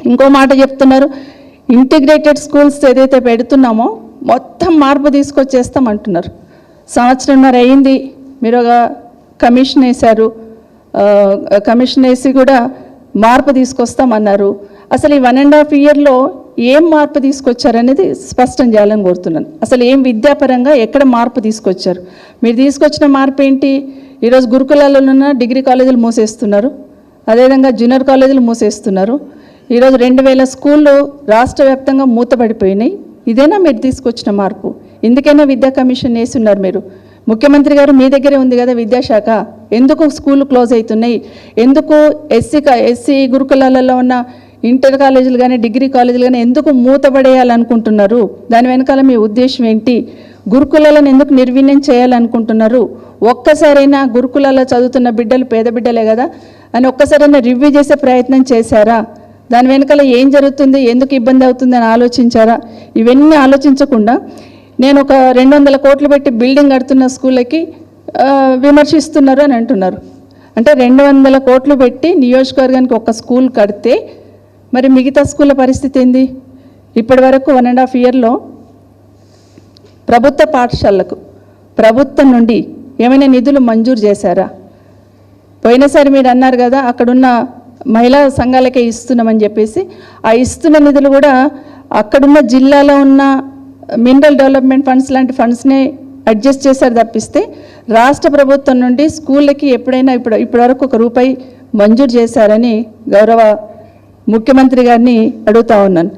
ఇంకో మాట చెప్తున్నారు, ఇంటిగ్రేటెడ్ స్కూల్స్ ఏదైతే పెడుతున్నామో మొత్తం మార్పు తీసుకొచ్చేస్తామంటున్నారు. సంవత్సరంన్నర అయింది, మీరు ఒక కమిషన్ వేశారు, కమిషన్ వేసి కూడా మార్పు తీసుకొస్తామన్నారు. అసలు ఈ 1.5 ఇయర్లో ఏం మార్పు తీసుకొచ్చారనేది స్పష్టం చేయాలని కోరుతున్నాను. అసలు ఏం విద్యాపరంగా ఎక్కడ మార్పు తీసుకొచ్చారు? మీరు తీసుకొచ్చిన మార్పు ఏంటి? ఈరోజు గురుకులాల్లో ఉన్న డిగ్రీ కాలేజీలు మూసేస్తున్నారు, అదేవిధంగా జూనియర్ కాలేజీలు మూసేస్తున్నారు. ఈరోజు 2000 స్కూళ్ళు రాష్ట్ర వ్యాప్తంగా మూతపడిపోయినాయి. ఇదేనా మీరు తీసుకొచ్చిన మార్పు? ఎందుకైనా విద్యా కమిషన్ వేసి ఉన్నారు మీరు. ముఖ్యమంత్రి గారు మీ దగ్గరే ఉంది కదా విద్యాశాఖ, ఎందుకు స్కూళ్ళు క్లోజ్ అవుతున్నాయి? ఎందుకు ఎస్సీ గురుకులాలలో ఉన్న ఇంటర్ కాలేజీలు కానీ డిగ్రీ కాలేజీలు కానీ ఎందుకు మూతపడేయాలనుకుంటున్నారు? దాని వెనకాల మీ ఉద్దేశం ఏంటి? గురుకులాలను ఎందుకు నిర్వీర్యం చేయాలనుకుంటున్నారు? ఒక్కసారైనా గురుకులాల్లో చదువుతున్న బిడ్డలు పేద బిడ్డలే కదా అని ఒక్కసారైనా రివ్యూ చేసే ప్రయత్నం చేశారా? దాని వెనకాల ఏం జరుగుతుంది, ఎందుకు ఇబ్బంది అవుతుంది అని ఆలోచించారా? ఇవన్నీ ఆలోచించకుండా నేను ఒక 200 కోట్లు పెట్టి బిల్డింగ్ కడుతున్న స్కూళ్ళకి విమర్శిస్తున్నారు అని అంటున్నారు. అంటే 200 కోట్లు పెట్టి నియోజకవర్గానికి ఒక స్కూల్ కడితే మరి మిగతా స్కూళ్ళ పరిస్థితి ఏంది? ఇప్పటి వరకు 1.5 ఇయర్లో ప్రభుత్వ పాఠశాలకు ప్రభుత్వం నుండి ఏమైనా నిధులు మంజూరు చేశారా? పోయినసారి మీరు అన్నారు కదా అక్కడున్న మహిళా సంఘాలకే ఇస్తున్నామని చెప్పేసి, ఆ ఇస్తున్న నిధులు కూడా అక్కడున్న జిల్లాలో ఉన్న మినరల్ డెవలప్మెంట్ ఫండ్స్ లాంటి ఫండ్స్నే అడ్జస్ట్ చేశారు తప్పిస్తే రాష్ట్ర ప్రభుత్వం నుండి స్కూళ్ళకి ఎప్పుడైనా ఇప్పటివరకు ₹1 మంజూరు చేశారని గౌరవ ముఖ్యమంత్రి గారిని అడుగుతా ఉన్నాను.